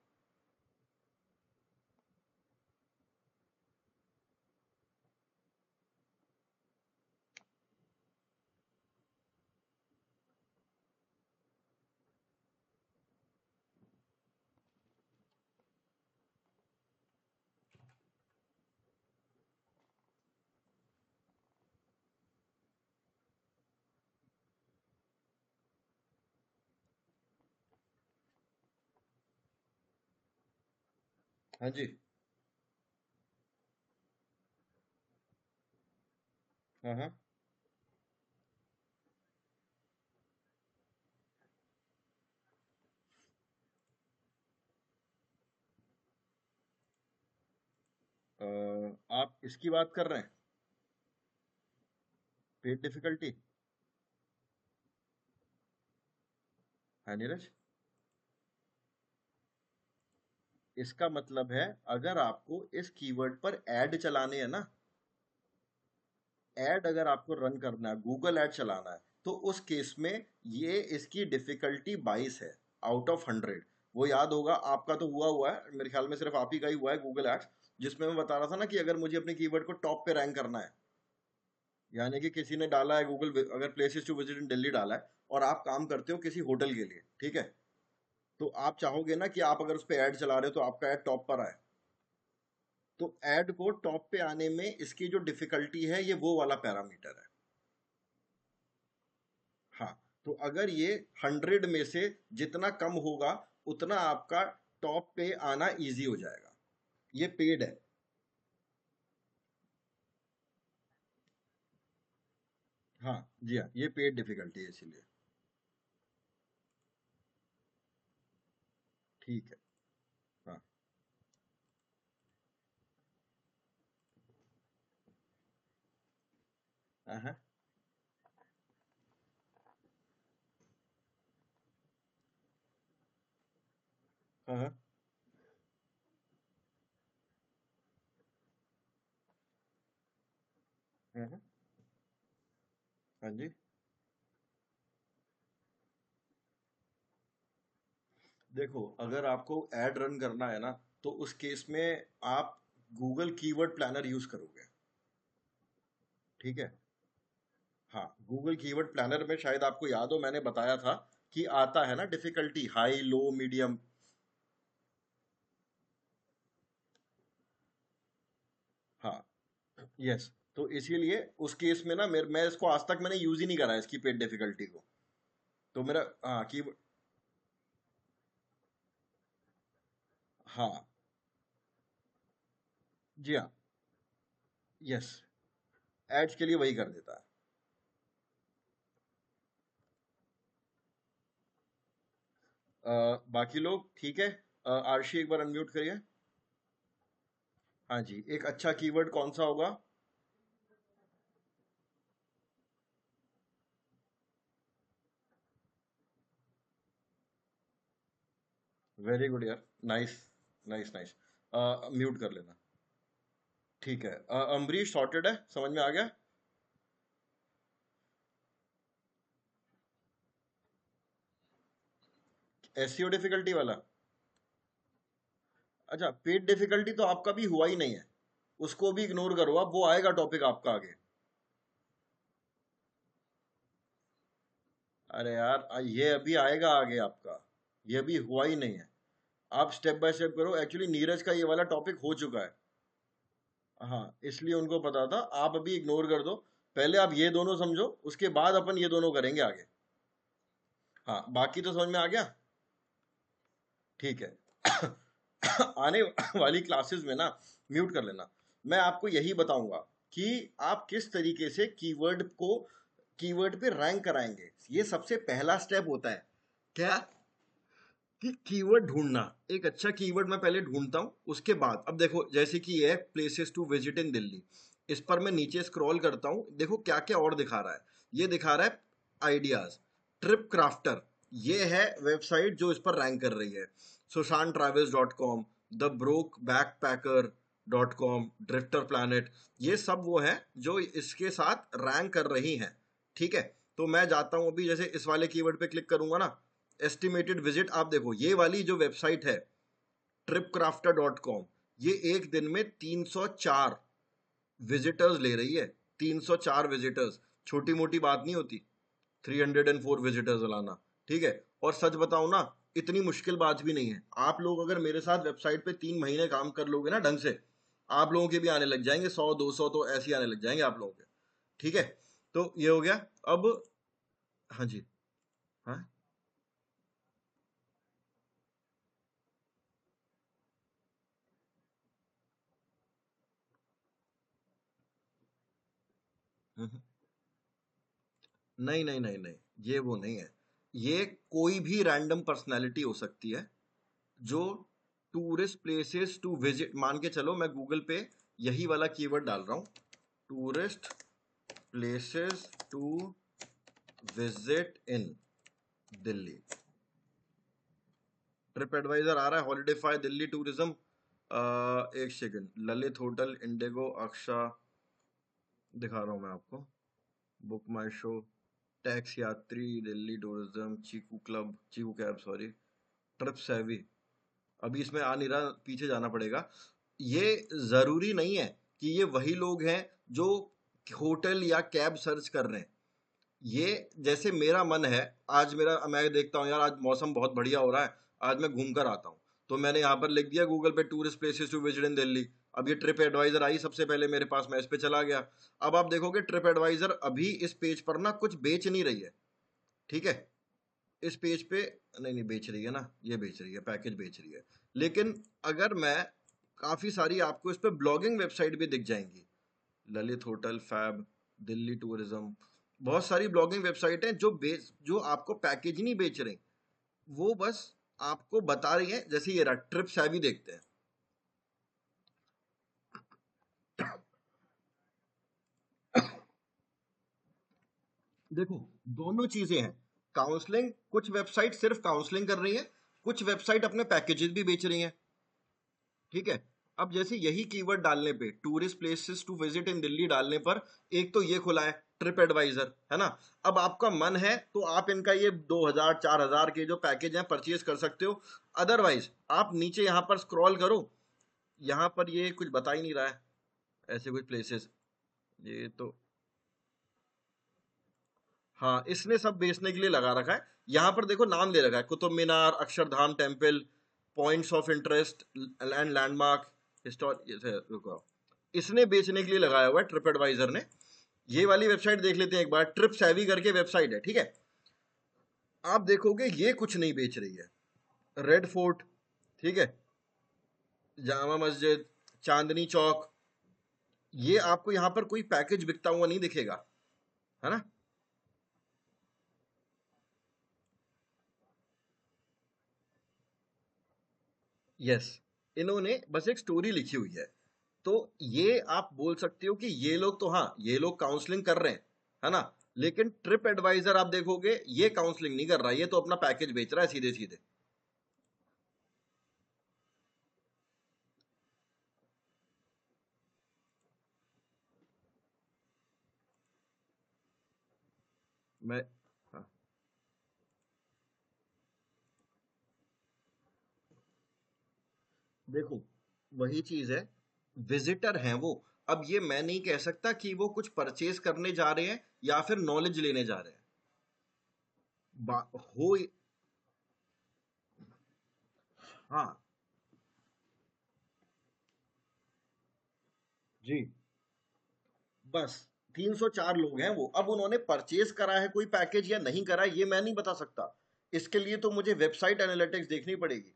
हाँ जी। हाँ हाँ। आप इसकी बात कर रहे हैं, पेट डिफिकल्टी? है नीरज? इसका मतलब है अगर आपको इस कीवर्ड पर ऐड चलाने हैं ना, ऐड अगर आपको रन करना है, गूगल ऐड चलाना है, तो उस केस में ये इसकी डिफिकल्टी 22 है आउट ऑफ 100। वो याद होगा आपका, तो हुआ हुआ है मेरे ख्याल में, सिर्फ आप ही का ही हुआ है गूगल एड्स, जिसमें मैं बता रहा था ना कि अगर मुझे अपने कीवर्ड को टॉप पे रैंक करना है, यानी कि किसी ने डाला है गूगल, अगर places to visit in Delhi डाला है और आप काम करते हो किसी होटल के लिए, ठीक है, तो आप चाहोगे ना कि आप अगर उस पर ऐड चला रहे हो तो आपका ऐड टॉप पर आए। तो ऐड को टॉप पे आने में इसकी जो डिफिकल्टी है, ये वो वाला पैरामीटर है। हाँ, तो अगर ये 100 में से जितना कम होगा उतना आपका टॉप पे आना इजी हो जाएगा। ये पेड है। हाँ जी हाँ, ये पेड डिफिकल्टी है इसीलिए। ठीक है। हाँ हाँ हाँ हाँ हाँ हाँ, हाँ, हाँ जी। देखो, अगर आपको ऐड रन करना है ना, तो उस केस में आप गूगल कीवर्ड प्लानर यूज करोगे, ठीक है। हाँ, गूगल कीवर्ड प्लानर में शायद आपको याद हो मैंने बताया था कि आता है ना डिफिकल्टी, हाई लो मीडियम। हाँ, यस, तो इसीलिए उस केस में ना मैं इसको आज तक मैंने यूज ही नहीं करा है, इसकी पेड डिफिकल्टी को। तो मेरा, हाँ की, हाँ जी हाँ, यस, एड्स के लिए वही कर देता है। बाकी लोग ठीक है? आरशी एक बार अनम्यूट करिए। हाँ जी, एक अच्छा कीवर्ड कौन सा होगा? वेरी गुड यार, नाइस, नाइस नाइस। म्यूट कर लेना। ठीक है, अम्बरीश सॉर्टेड है, समझ में आ गया? एसईओ डिफिकल्टी वाला? अच्छा, पेड डिफिकल्टी तो आपका भी हुआ ही नहीं है, उसको भी इग्नोर करो, अब वो आएगा टॉपिक आपका आगे। अरे यार, ये अभी आएगा आगे आपका, ये अभी हुआ ही नहीं है। आप स्टेप बाय स्टेप करो, एक्चुअली नीरज का ये वाला टॉपिक हो चुका है। हाँ, इसलिए उनको पता था, आप अभी इग्नोर कर दो। पहले आप ये दोनों समझो, उसके बाद अपन ये दोनों करेंगे आगे। हाँ, बाकी तो समझ में आ गया। ठीक है। आने वाली क्लासेस में ना, म्यूट कर लेना, मैं आपको यही बताऊंगा कि आप किस तरीके से कीवर्ड पे रैंक कराएंगे। ये सबसे पहला स्टेप होता है क्या, कि कीवर्ड ढूंढना। एक अच्छा कीवर्ड मैं पहले ढूंढता हूं, उसके बाद अब देखो, जैसे कि ये places to visit in Delhi, इस पर मैं नीचे स्क्रॉल करता हूं, देखो क्या क्या और दिखा रहा है। ये दिखा रहा है आइडियाज, ट्रिप क्राफ्टर, ये है वेबसाइट जो इस पर रैंक कर रही है। sushantravels.com, the broke backpacker, drifter planet, ये सब वो है जो इसके साथ रैंक कर रही हैं। ठीक है, तो मैं जाता हूं अभी, जैसे इस वाले कीवर्ड पे क्लिक करूंगा ना, एस्टिमेटेड विजिट, आप देखो ये वाली जो वेबसाइट है tripcrafter.com, ये एक दिन में 304 विजिटर्स ले रही है। 304 विजिटर्स छोटी मोटी बात नहीं होती, 304 विजिटर्स लाना। ठीक है, और सच बताऊं ना, इतनी मुश्किल बात भी नहीं है। आप लोग अगर मेरे साथ वेबसाइट पे 3 महीने काम कर लोगे ना ढंग से, आप लोगों के भी आने लग जाएंगे 100-200, तो ऐसे ही आने लग जाएंगे आप लोगों के। ठीक है, तो ये हो गया। अब हाँ जी, हाँ, हम्म, नहीं नहीं नहीं नहीं, ये वो नहीं है। ये कोई भी रैंडम पर्सनैलिटी हो सकती है जो टूरिस्ट प्लेसेस टू विजिट, मान के चलो मैं गूगल पे यही वाला कीवर्ड डाल रहा हूं, tourist places to visit in Delhi, trip advisor आ रहा है, हॉलीडेफाई, दिल्ली टूरिज्म, एक सेकंड, ललित होटल, इंडिगो, अक्षा, दिखा रहा हूं मैं आपको, बुक माई शो, टैक्स यात्री, दिल्ली टूरिज्म, चीकू क्लब, चीकू कैब, सॉरी, ट्रिप सेवी। अभी इसमें आ नहीं रहा, पीछे जाना पड़ेगा। ये जरूरी नहीं है कि ये वही लोग हैं जो होटल या कैब सर्च कर रहे हैं। ये जैसे मेरा मन है, आज मेरा, मैं देखता हूँ यार आज मौसम बहुत बढ़िया हो रहा है, आज मैं घूम कर आता हूँ, तो मैंने यहाँ पर लिख दिया गूगल पे tourist places to visit in Delhi. अब ये ट्रिप एडवाइजर आई सबसे पहले मेरे पास, मैं इस पे चला गया। अब आप देखोगे ट्रिप एडवाइजर अभी इस पेज पर ना कुछ बेच नहीं रही है। ठीक है, इस पेज पे नहीं नहीं बेच रही है ना, ये बेच रही है, पैकेज बेच रही है। लेकिन अगर मैं, काफी सारी आपको इस पे ब्लॉगिंग वेबसाइट भी दिख जाएंगी, Lalit hotel, Fab, Delhi tourism, बहुत सारी ब्लॉगिंग वेबसाइट हैं जो आपको पैकेज नहीं बेच रही, वो बस आपको बता रही हैं। जैसे ये रहा ट्रिप सैवी, देखते हैं। देखो, दोनों चीजें हैं, काउंसलिंग, कुछ वेबसाइट सिर्फ काउंसलिंग कर रही है, कुछ वेबसाइट अपने पैकेजेस भी बेच रही हैं। ठीक है, अब जैसे यही कीवर्ड डालने पे, tourist places to visit in Delhi डालने पर, एक तो ये खुला है ट्रिप एडवाइजर, है ना। अब आपका मन है तो आप इनका ये 2000-4000 के जो पैकेज हैं परचेज कर सकते हो। अदरवाइज आप नीचे यहाँ पर स्क्रॉल करो, यहाँ पर ये कुछ बता ही नहीं रहा है ऐसे कुछ प्लेसेस, ये तो, हाँ, इसने सब बेचने के लिए लगा रखा है। यहाँ पर देखो नाम दे रखा है, Qutub Minar, Akshardham temple, points of interest and landmark, historic, रुको, इसने बेचने के लिए लगाया हुआ है ट्रिप एडवाइजर ने। ये वाली वेबसाइट देख लेते हैं एक बार, ट्रिप सेवी करके वेबसाइट है। ठीक है, आप देखोगे ये कुछ नहीं बेच रही है। रेड फोर्ट, ठीक है, जामा मस्जिद, चांदनी चौक, ये आपको यहाँ पर कोई पैकेज बिकता हुआ नहीं दिखेगा, है ना। यस, इन्होंने बस एक स्टोरी लिखी हुई है। तो ये आप बोल सकते हो कि ये लोग तो, हाँ, ये लोग काउंसलिंग कर रहे हैं, है ना। लेकिन ट्रिप एडवाइजर आप देखोगे ये काउंसलिंग नहीं कर रहा, ये तो अपना पैकेज बेच रहा है सीधे सीधे। मैं, हाँ, देखो, वही चीज है, विजिटर हैं वो। अब ये मैं नहीं कह सकता कि वो कुछ परचेज करने जा रहे हैं या फिर नॉलेज लेने जा रहे हैं। हो, हाँ, जी, बस 304 लोग हैं वो। अब उन्होंने परचेज करा है कोई पैकेज या नहीं करा है, ये मैं नहीं बता सकता। इसके लिए तो मुझे वेबसाइट एनालिटिक्स देखनी पड़ेगी।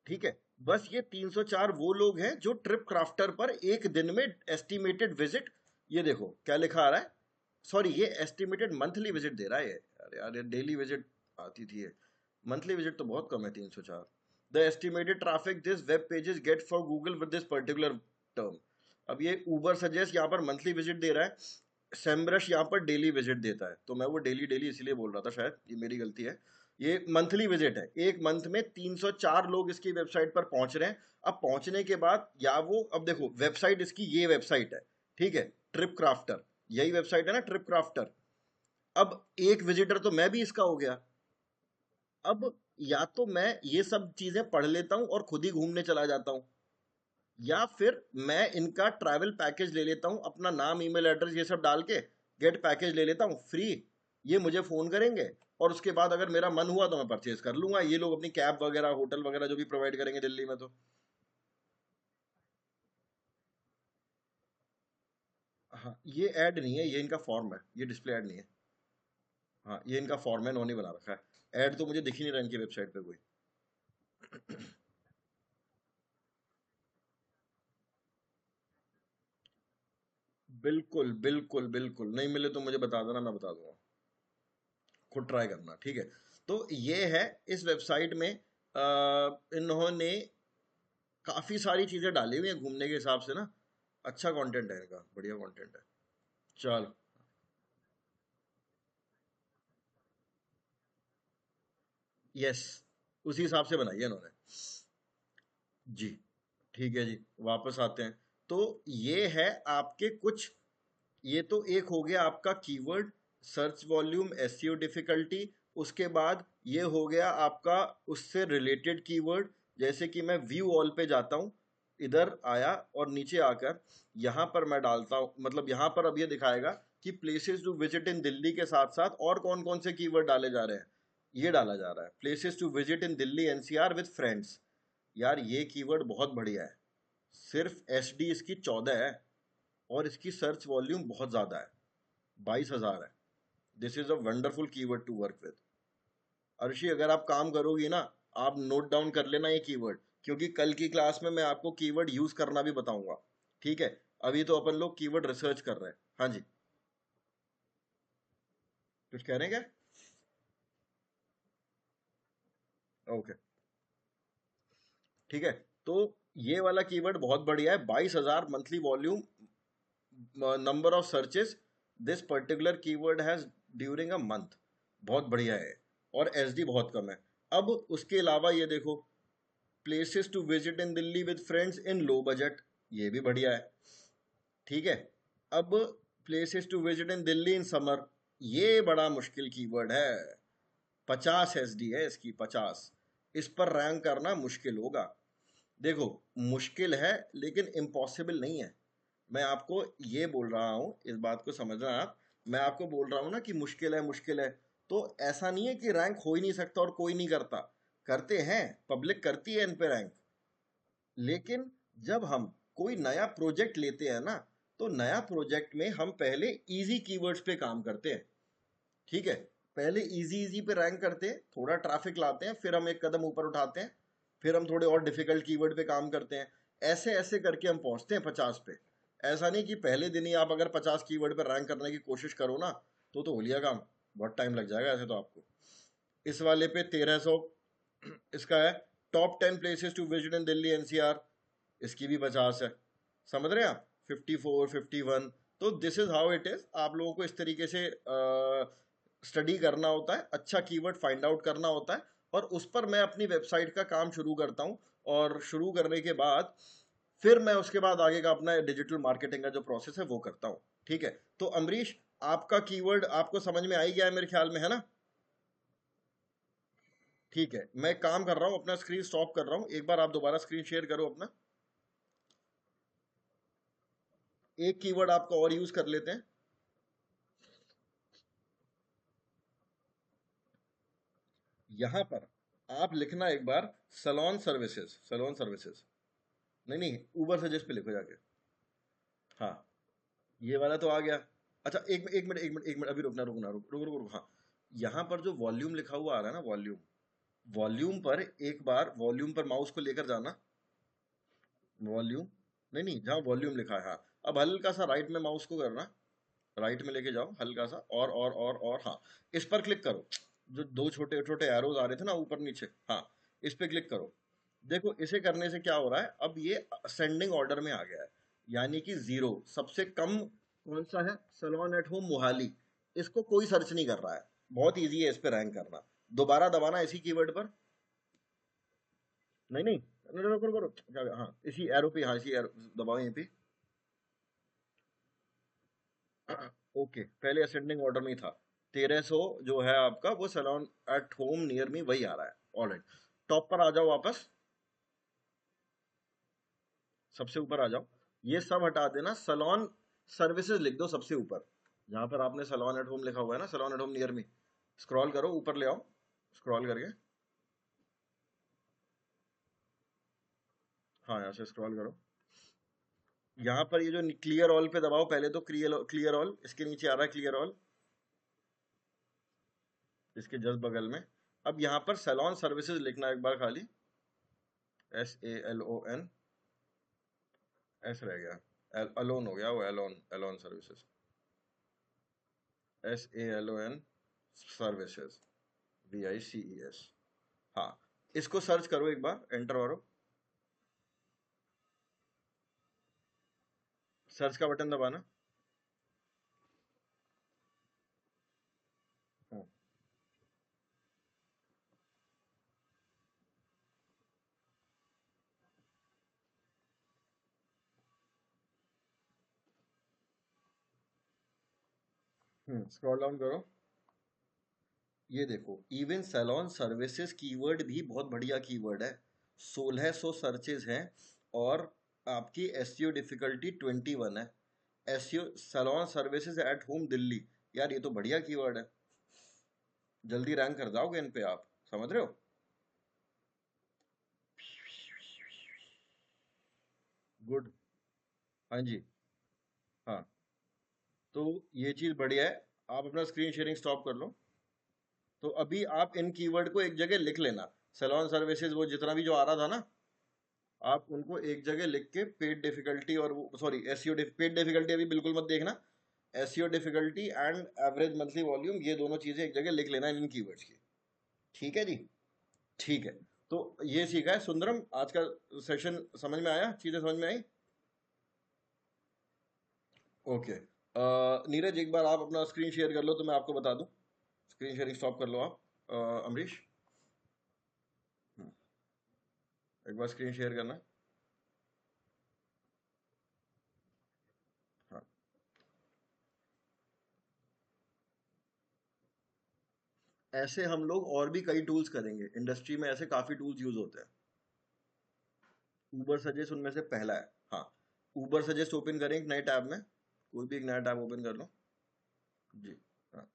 ठीक है, बस ये 304 वो लोग हैं जो ट्रिप क्राफ्टर पर एक दिन में एस्टिमेटेड विजिट, ये देखो क्या लिखा आ रहा है, सॉरी ये एस्टिमेटेड मंथली विजिट दे रहा है ये। अरे यार, ये डेली विजिट आती थी ये, मंथली विजिट तो बहुत कम है 304। The estimated traffic this web pages get for Google with this particular term. अब ये ऊबर सजेस्ट यहाँ पर मंथली विजिट दे रहा है, सेमरश यहाँ पर डेली विजिट देता है, तो मैं वो डेली डेली इसीलिए बोल रहा था, शायद ये मेरी गलती है। ये मंथली विजिट है, एक मंथ में 304 लोग इसकी वेबसाइट पर पहुंच रहे हैं। अब पहुंचने के बाद या वो, अब देखो वेबसाइट इसकी ये वेबसाइट है, ठीक है, ट्रिप क्राफ्टर, यही वेबसाइट है ना ट्रिप क्राफ्टर। अब एक विजिटर तो मैं भी इसका हो गया। अब या तो मैं ये सब चीजें पढ़ लेता हूं और खुद ही घूमने चला जाता हूं, या फिर मैं इनका ट्रैवल पैकेज ले लेता हूं, अपना नाम ईमेल एड्रेस ये सब डाल के गेट पैकेज ले लेता हूं फ्री। ये मुझे फोन करेंगे और उसके बाद अगर मेरा मन हुआ तो मैं परचेज कर लूंगा, ये लोग अपनी कैब वगैरह होटल वगैरह जो भी प्रोवाइड करेंगे दिल्ली में तो। हाँ, ये ऐड नहीं है, ये इनका फॉर्म है, ये डिस्प्ले ऐड नहीं है। हाँ, ये इनका फॉर्म है, इन्होंने बना रखा है, ऐड तो मुझे दिख ही नहीं रहा इनकी वेबसाइट पे कोई। बिल्कुल बिल्कुल बिल्कुल, नहीं मिले तो मुझे बता देना, मैं बता दूंगा, खुद ट्राई करना, ठीक है। तो ये है इस वेबसाइट में, इन्होंने काफी सारी चीजें डाली हुई हैं घूमने के हिसाब से ना, अच्छा कंटेंट है इनका, बढ़िया कंटेंट है। चल, यस, उसी हिसाब से बनाई है इन्होंने। जी, ठीक है जी, वापस आते हैं। तो ये है आपके कुछ, ये तो एक हो गया आपका keyword, search volume, SEO difficulty. उसके बाद ये हो गया आपका उससे रिलेटेड कीवर्ड, जैसे कि मैं व्यू ऑल पे जाता हूँ, इधर आया और नीचे आकर यहाँ पर मैं डालता हूँ, मतलब यहाँ पर अब ये दिखाएगा कि places to visit in Delhi के साथ साथ और कौन कौन से कीवर्ड डाले जा रहे हैं। ये डाला जा रहा है places to visit in Delhi NCR with friends. यार ये कीवर्ड बहुत बढ़िया है, सिर्फ एसडी इसकी 14 है और इसकी सर्च वॉल्यूम बहुत ज़्यादा है, 22,000 है। This is a wonderful keyword to work with. Arshi, अगर आप काम करोगी ना, आप नोट डाउन कर लेना ये कीवर्ड, क्योंकि कल की क्लास में मैं आपको कीवर्ड यूज करना भी बताऊंगा। ठीक है, अभी तो अपन लोग कीवर्ड रिसर्च कर रहे हैं। हाँ जी, कुछ कह रहे हैं क्या? ओके, ठीक है। तो ये वाला कीवर्ड बहुत बढ़िया है, 22,000 monthly volume, number of searches this particular keyword has during a month, बहुत बढ़िया है। और एसडी बहुत कम है। अब उसके अलावा ये देखो, places to visit in Delhi with friends in low budget, ये भी बढ़िया है। ठीक है, अब places to visit in Delhi in summer, ये बड़ा मुश्किल कीवर्ड है, 50 एसडी है इसकी, 50। इस पर रैंक करना मुश्किल होगा। देखो, मुश्किल है लेकिन इम्पॉसिबल नहीं है। मैं आपको ये बोल रहा हूँ, इस बात को समझना आप, मैं आपको बोल रहा हूँ ना कि मुश्किल है मुश्किल है, तो ऐसा नहीं है कि रैंक हो ही नहीं सकता और कोई नहीं करता, करते हैं, पब्लिक करती है इन पे रैंक। लेकिन जब हम कोई नया प्रोजेक्ट लेते हैं ना, तो नया प्रोजेक्ट में हम पहले इजी कीवर्ड्स पे काम करते हैं। ठीक है, पहले इजी इजी पे रैंक करते हैं, थोड़ा ट्रैफिक लाते हैं, फिर हम एक कदम ऊपर उठाते हैं, फिर हम थोड़े और डिफिकल्ट कीवर्ड पे काम करते हैं। ऐसे ऐसे करके हम पहुंचते हैं 50 पे। ऐसा नहीं कि पहले दिन ही आप अगर 50 कीवर्ड पे रैंक करने की कोशिश करो ना, तो हो लिया काम, बहुत टाइम लग जाएगा ऐसे तो आपको। इस वाले पे 1300 इसका है। Top 10 places to visit in Delhi NCR, इसकी भी 50 है। समझ रहे हैं आप, 54 51। तो this is how it is, आप लोगों को इस तरीके से स्टडी करना होता है, अच्छा कीवर्ड फाइंड आउट करना होता है, और उस पर मैं अपनी वेबसाइट का काम शुरू करता हूँ। और शुरू करने के बाद फिर मैं उसके बाद आगे का अपना डिजिटल मार्केटिंग का जो प्रोसेस है वो करता हूँ। ठीक है, तो अमरीश, आपका कीवर्ड आपको समझ में आ ही गया है मेरे ख्याल में, है ना? ठीक है, मैं काम कर रहा हूँ, अपना स्क्रीन स्टॉप कर रहा हूँ, एक बार आप दोबारा स्क्रीन शेयर करो अपना। एक कीवर्ड आपका और यूज कर लेते हैं, यहां पर आप लिखना एक बार, सलोन सर्विसेज, सलोन सर्विसेज, नहीं नहीं, ऊबर सजेस्ट पे लिखो जाके। हाँ, ये वाला तो आ गया। अच्छा एक मिनट अभी रुकना रुकना रुक रुक रुक रुक, हाँ। यहाँ पर जो वॉल्यूम लिखा हुआ आ रहा है ना, वॉल्यूम, वॉल्यूम पर एक बार वॉल्यूम पर माउस को लेकर जाना। वॉल्यूम, नहीं नहीं, जहाँ वॉल्यूम लिखा है, हाँ। अब हल्का सा राइट में माउस को करना, राइट में लेके जाओ हल्का सा, और हाँ, इस पर क्लिक करो। जो दो छोटे छोटे एरोज आ रहे थे ना ऊपर नीचे, हाँ, इस पे क्लिक करो। देखो इसे करने से क्या हो रहा है, अब ये असेंडिंग ऑर्डर में आ गया है, यानी कि जीरो सबसे कम कौन सा है, सलोन एट होम मोहाली। इसको कोई सर्च नहीं कर रहा है, बहुत इजी है इस पे रैंक करना। दोबारा दबाना इसी कीवर्ड पर, नहीं नहीं, रुको रुको रुको, हाँ इसी एरो पे, हाँ इसी एरो दबाओ यहीं पे। ओके, पहले असेंडिंग ऑर्डर में ही था। 1300 जो है आपका, वो सलोन एट होम नियर मी वही आ रहा है। ऑलराइट, टॉप पर आ जाओ वापस, सबसे ऊपर आ जाओ। ये सब हटा देना, सलोन सर्विसेज लिख दो सबसे ऊपर, जहां पर आपने सलोन एट होम लिखा हुआ है ना, सलोन एट होम नियर मी। स्क्रॉल करो ऊपर ले आओ, स्क्रॉल करके, हाँ यहाँ से स्क्रॉल करो। यहाँ पर ये जो क्लियर ऑल पे दबाओ पहले, तो क्लियर क्लियर ऑल, इसके नीचे आ रहा है क्लियर ऑल, इसके जस्ट बगल में। अब यहाँ पर सैलॉन सर्विसेज लिखना एक बार खाली, SALON, एस रह गया, अलोन हो गया वो, alone, alone services, SALON services, VICES, हाँ। इसको सर्च करो एक बार, एंटर मारो, सर्च का बटन दबाना। स्क्रॉल डाउन करो, ये देखो, इवन सैलॉन सर्विसेज कीवर्ड भी बहुत बढ़िया कीवर्ड है, 1600 सर्चेज हैं, और आपकी एसईओ डिफिकल्टी 21 है। SEO salon services at home Delhi, यार ये तो बढ़िया कीवर्ड है, जल्दी रैंक कर जाओगे इन पे आप, समझ रहे हो। गुड, हाँ जी, हाँ। तो ये चीज बढ़िया है, आप अपना स्क्रीन शेयरिंग स्टॉप कर लो। तो अभी आप इन कीवर्ड को एक जगह लिख लेना, सैलॉन सर्विसेज वो जितना भी जो आ रहा था ना, आप उनको एक जगह लिख के, पेड डिफिकल्टी और वो सॉरी एसईओ, पेड डिफिकल्टी अभी बिल्कुल मत देखना, SEO difficulty and average monthly volume, ये दोनों चीजें एक जगह लिख लेना इन कीवर्ड्स की। ठीक है जी, ठीक है। तो ये सीखा है सुंदरम, आज का सेशन समझ में आया, चीजें समझ में आई। ओके, नीरज एक बार आप अपना स्क्रीन शेयर कर लो तो मैं आपको बता दूं, स्क्रीन शेयरिंग स्टॉप कर लो आप, अमरीश, एक बार स्क्रीन शेयर करना। हाँ, ऐसे हम लोग और भी कई टूल्स करेंगे, इंडस्ट्री में ऐसे काफी टूल्स यूज होते हैं। ऊबर सजेस्ट उनमें से पहला है, हाँ। ऊबर सजेस्ट ओपन करें एक नए टैब में, कोई भी एक नया टैब ओपन कर लो जी, हाँ,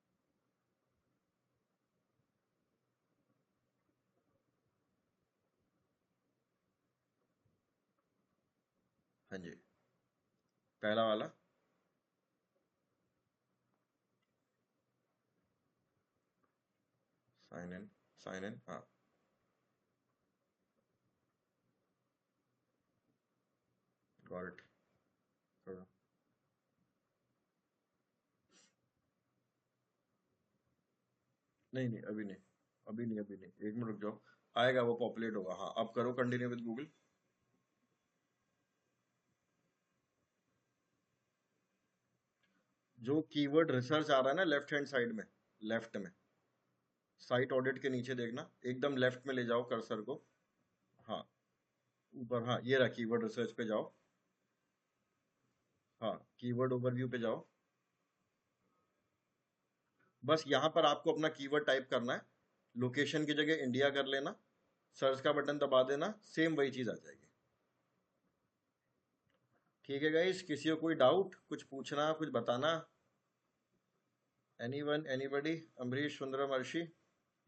हाँ जी, पहला वाला, साइन इन, साइन इन, हाँ, गॉट इट। नहीं नहीं अभी नहीं, अभी नहीं, अभी नहीं, एक मिनट रुक जाओ, आएगा वो, पॉपुलेट होगा, हाँ। अब करो कंटिन्यू विद गूगल। जो कीवर्ड रिसर्च आ रहा है ना लेफ्ट हैंड साइड में, लेफ्ट में, साइट ऑडिट के नीचे देखना, एकदम लेफ्ट में ले जाओ कर्सर को, हाँ, ऊपर, हाँ ये रहा, कीवर्ड रिसर्च पे जाओ, हाँ, कीवर्ड ओवरव्यू पे जाओ। बस यहाँ पर आपको अपना कीवर्ड टाइप करना है, लोकेशन की जगह इंडिया कर लेना, सर्च का बटन दबा देना, सेम वही चीज आ जाएगी। ठीक है गाइस, किसी को कोई डाउट, कुछ पूछना, कुछ बताना, एनीवन, एनीबॉडी, अमरीश, सुंदरम, अर्शी,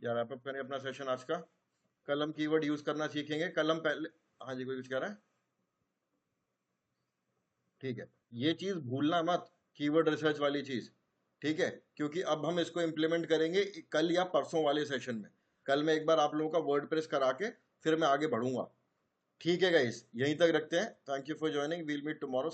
या रैप अप करें अपना सेशन आज का। कल हम कीवर्ड यूज करना सीखेंगे, कल हम पहले, हाँ जी कोई कुछ कह रहा है, ठीक है। ये चीज भूलना मत, कीवर्ड रिसर्च वाली चीज, ठीक है, क्योंकि अब हम इसको इम्प्लीमेंट करेंगे कल या परसों वाले सेशन में। कल मैं एक बार आप लोगों का वर्डप्रेस करा के फिर मैं आगे बढ़ूंगा। ठीक है गाइस, यहीं तक रखते हैं। Thank you for joining, we'll meet tomorrow.